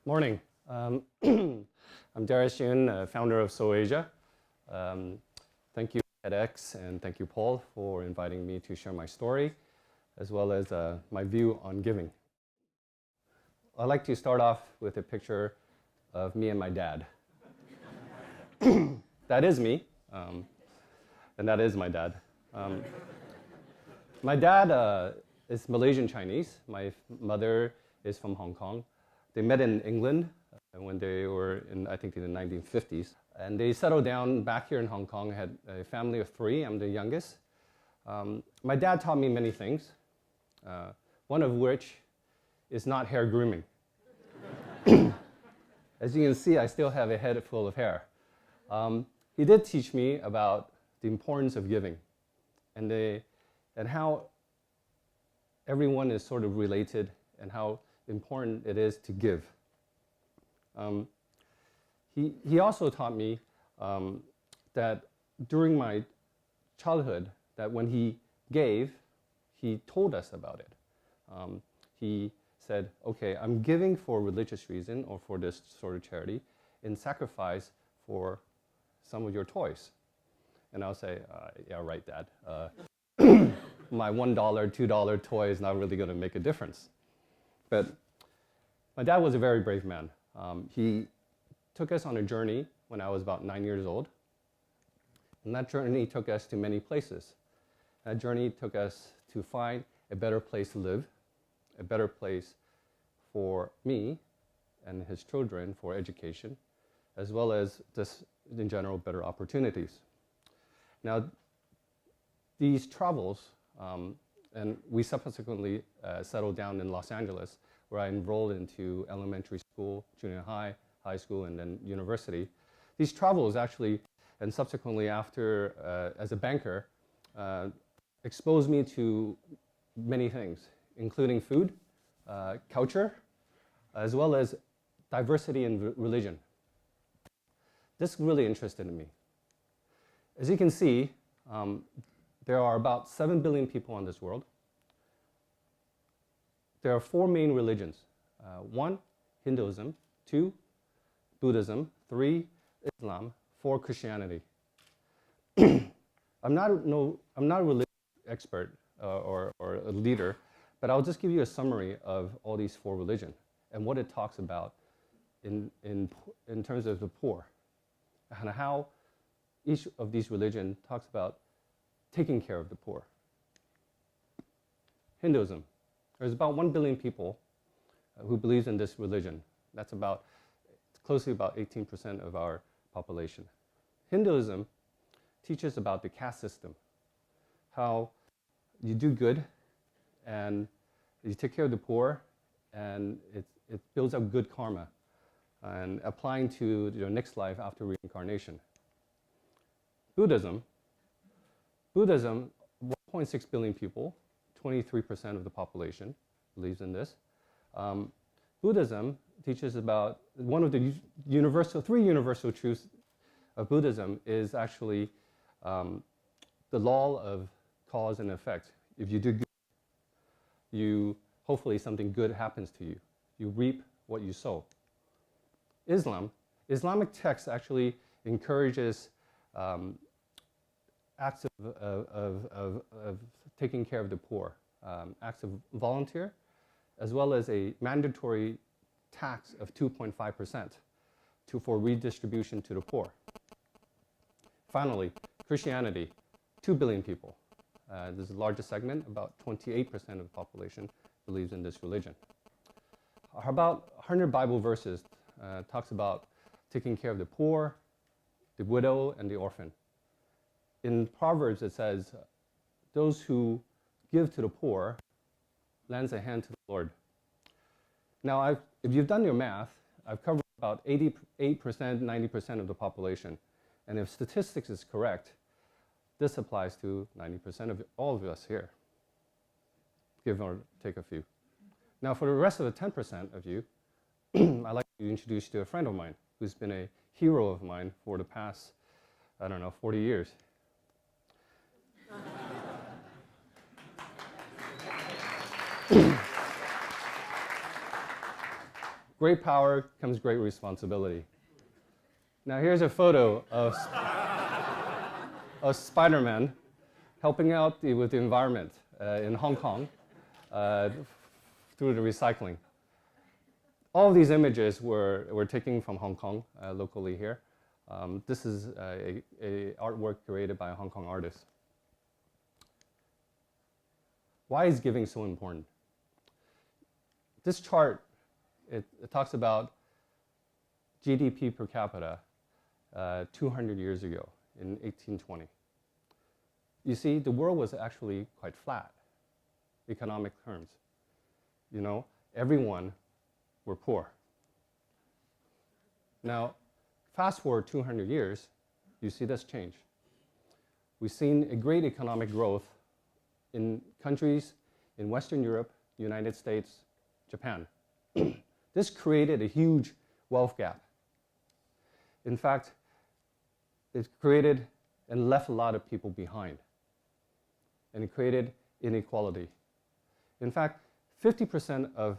Morning. I'm Darius, Yuen, founder of Sow Asia. Thank you, TEDx, and thank you, Paul, for inviting me to share my story, as well as my view on giving. I'd like to start off with a picture of me and my dad. That is me, and that is my dad. My dad is Malaysian Chinese. My mother is from Hong Kong. They met in England when they were in, I think, in the 1950s. And they settled down back here in Hong Kong, had a family of 3. I'm the youngest. My dad taught me many things, one of which is not hair grooming. As you can see, I still have a head full of hair. He did teach me about the importance of giving and how everyone is sort of related and how important it is to give. He also taught me that during my childhood, that when he gave, he told us about it. He said, okay, I'm giving for religious reason or for this sort of charity in sacrifice for some of your toys. And I'll say, yeah, right, Dad. My $1, $2 toy is not really going to make a difference. But my dad was a very brave man. He took us on a journey when I was about 9 years old. And that journey took us to many places. That journey took us to find a better place to live, a better place for me and his children for education, as well as just in general better opportunities. Now, these travels, and we subsequently settled down in Los Angeles, where I enrolled into elementary school, junior high, high school, and then university. These travels actually, and subsequently after as a banker, exposed me to many things, including food, culture, as well as diversity in religion. This really interested me. As you can see, there are about 7 billion people on this world. There are 4 main religions. 1, Hinduism. 2, Buddhism. 3, Islam. 4, Christianity. I'm not a religious expert or a leader, but I'll just give you a summary of all these 4 religions and what it talks about in terms of the poor, and how each of these religions talks about taking care of the poor. Hinduism. There's about 1 billion people who believes in this religion. That's closely about 18% of our population. Hinduism teaches about the caste system, how you do good and you take care of the poor, and it builds up good karma and applying to your next life after reincarnation. Buddhism, 1.6 billion people, 23% of the population believes in this. Buddhism teaches about one of the 3 universal truths of Buddhism is actually the law of cause and effect. If you do good, hopefully something good happens to you. You reap what you sow. Islamic text actually encourages acts of taking care of the poor, acts of volunteer, as well as a mandatory tax of 2.5% for redistribution to the poor. Finally, Christianity, 2 billion people. This is the largest segment, about 28% of the population believes in this religion. About 100 Bible verses talks about taking care of the poor, the widow, and the orphan. In Proverbs, it says, those who give to the poor lends a hand to the Lord. Now, if you've done your math, I've covered about 88%, 90% of the population. And if statistics is correct, this applies to 90% of all of us here, give or take a few. Now, for the rest of the 10% of you, I'd like to introduce you to a friend of mine who's been a hero of mine for the past, 40 years. great power comes great responsibility. Now here's a photo of Spider-Man helping out with the environment in Hong Kong through the recycling. All of these images were taken from Hong Kong, locally here. This is a artwork created by a Hong Kong artist. Why is giving so important? This chart, it talks about GDP per capita 200 years ago in 1820. You see, the world was actually quite flat, economic terms. You know, everyone were poor. Now, fast forward 200 years, you see this change. We've seen a great economic growth in countries in Western Europe, United States, Japan. This created a huge wealth gap. In fact, it created and left a lot of people behind. And it created inequality. In fact, 50% of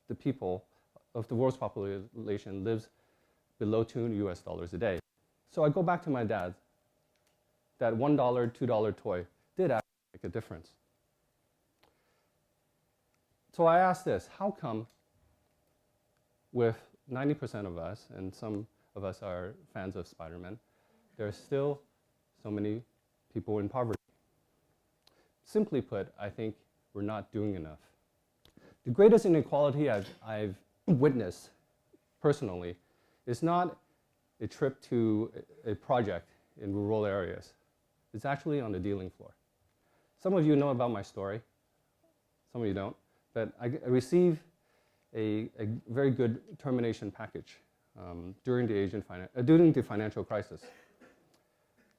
the people of the world's population lives below $2 a day. So I go back to my dad. That $1, $2 toy did actually make a difference. So I asked this, how come with 90% of us, and some of us are fans of Spider-Man, there are still so many people in poverty? Simply put, I think we're not doing enough. The greatest inequality I've witnessed personally is not a trip to a project in rural areas. It's actually on the dealing floor. Some of you know about my story, some of you don't, but I received a very good termination package during the financial crisis.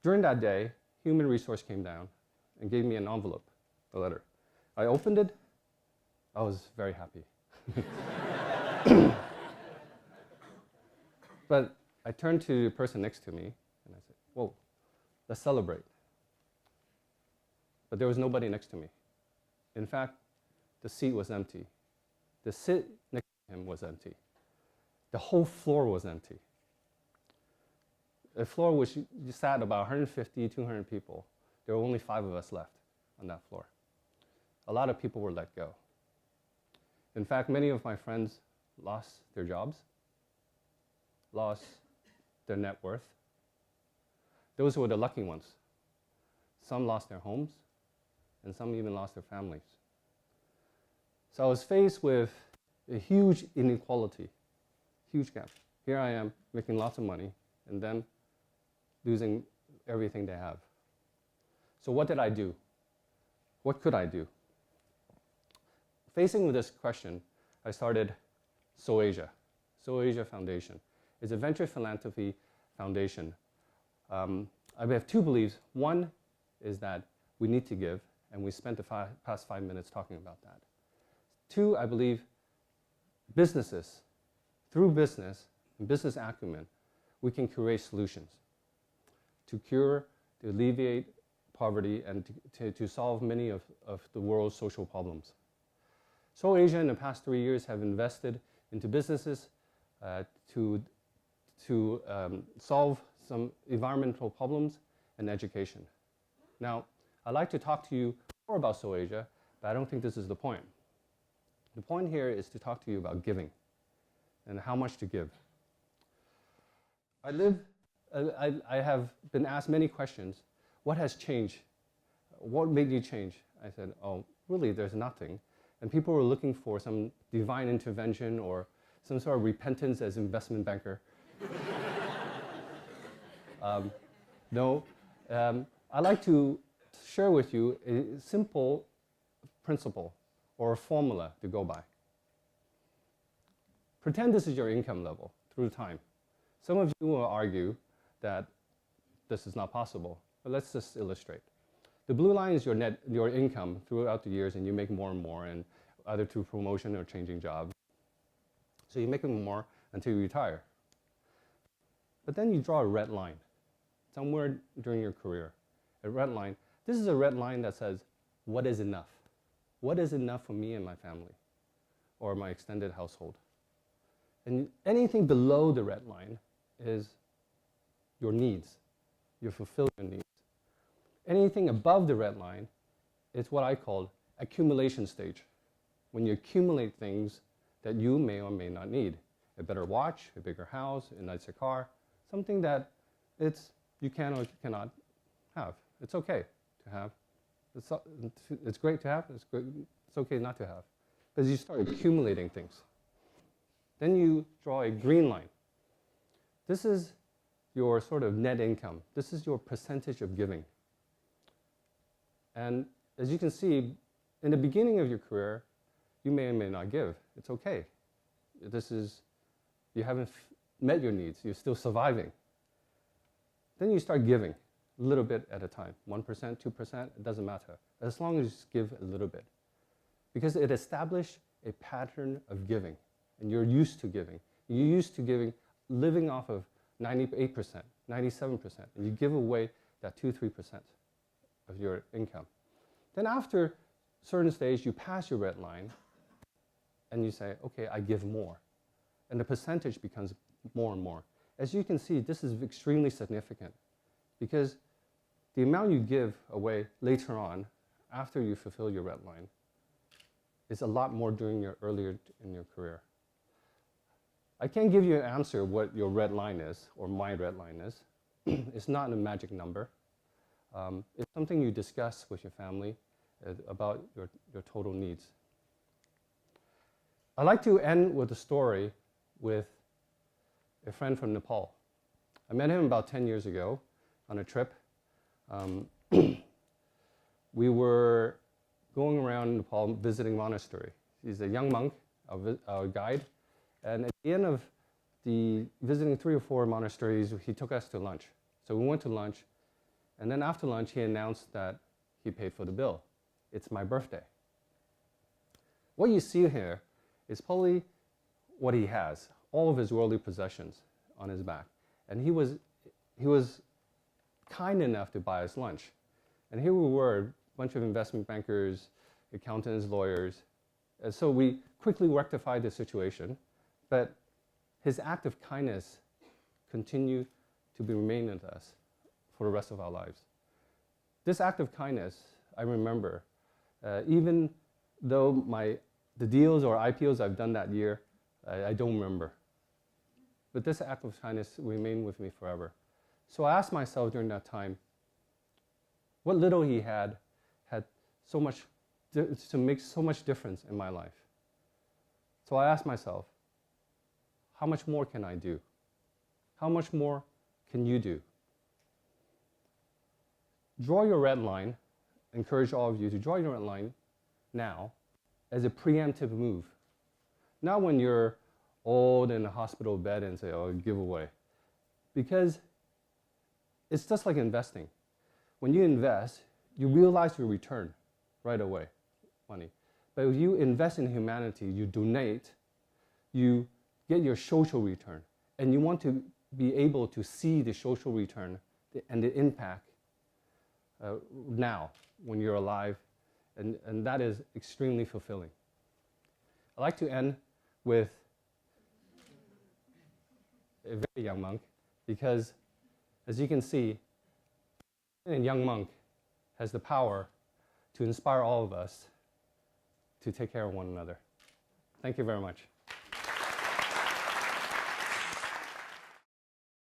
During that day, human resource came down and gave me an envelope, a letter. I opened it. I was very happy. But I turned to the person next to me and I said, whoa, let's celebrate. But there was nobody next to me. In fact, the seat was empty. The seat next to him was empty. The whole floor was empty. A floor which sat about 150, 200 people. There were only 5 of us left on that floor. A lot of people were let go. In fact, many of my friends lost their jobs, lost their net worth. Those were the lucky ones. Some lost their homes, and some even lost their families. So I was faced with a huge inequality, huge gap. Here I am making lots of money, and then losing everything they have. So what did I do? What could I do? Facing with this question, I started Sow Asia, Sow Asia Foundation. It's a venture philanthropy foundation. I have 2 beliefs. One is that we need to give, and we spent the past 5 minutes talking about that. 2, I believe businesses, through business and business acumen, we can create solutions to cure, to alleviate poverty, and to solve many of the world's social problems. Sow Asia in the past 3 years have invested into businesses to solve some environmental problems and education. Now, I'd like to talk to you more about Sow Asia, but I don't think this is the point. The point here is to talk to you about giving and how much to give. I have been asked many questions. What has changed? What made you change? I said, oh, really, there's nothing. And people were looking for some divine intervention or some sort of repentance as investment banker. I'd like to share with you a simple principle or a formula to go by. Pretend this is your income level through time. Some of you will argue that this is not possible, but let's just illustrate. The blue line is your income throughout the years, and you make more and more, and either through promotion or changing jobs. So you're making more until you retire. But then you draw a red line somewhere during your career. A red line. This is a red line that says, what is enough? What is enough for me and my family or my extended household? And anything below the red line is your needs. You fulfill your needs. Anything above the red line is what I call accumulation stage. When you accumulate things that you may or may not need. A better watch, a bigger house, a nicer car, something that you can or cannot have. It's okay to have. It's great to have, it's okay not to have. Because you start accumulating things. Then you draw a green line. This is your sort of net income. This is your percentage of giving. And as you can see, in the beginning of your career, you may or may not give. It's okay. You haven't met your needs. You're still surviving. Then you start giving a little bit at a time. 1%, 2%, it doesn't matter. As long as you give a little bit. Because it established a pattern of giving. And you're used to giving. You're used to giving, living off of 98%, 97%. And you give away that 2, 3% of your income. Then after a certain stage, you pass your red line, and you say, okay, I give more. And the percentage becomes more and more. As you can see, this is extremely significant because the amount you give away later on, after you fulfill your red line, is a lot more during your earlier in your career. I can't give you an answer what your red line is, or my red line is. It's not a magic number. It's something you discuss with your family about your total needs. I'd like to end with a story with a friend from Nepal. I met him about 10 years ago on a trip. We were going around Nepal visiting monastery. He's a young monk, our guide, and at the end of the visiting 3 or 4 monasteries, he took us to lunch. So we went to lunch, and then after lunch, he announced that he paid for the bill. It's my birthday. What you see here is probably what he has, all of his worldly possessions on his back. And he was kind enough to buy us lunch. And here we were, a bunch of investment bankers, accountants, lawyers. And so we quickly rectified the situation, but his act of kindness continued to remain with us for the rest of our lives. This act of kindness, I remember, even though the deals or IPOs I've done that year, I don't remember. But this act of kindness remained with me forever. So I asked myself during that time, what little he had so much to make so much difference in my life. So I asked myself, how much more can I do? How much more can you do? Draw your red line. Encourage all of you to draw your red line now as a preemptive move. Not when you're old in a hospital bed and say, oh, give away. Because it's just like investing. When you invest, you realize your return right away, money. But if you invest in humanity, you donate, you get your social return. And you want to be able to see the social return and the impact now when you're alive. And that is extremely fulfilling. I'd like to end with a very young monk because, as you can see, a young monk has the power to inspire all of us to take care of one another. Thank you very much.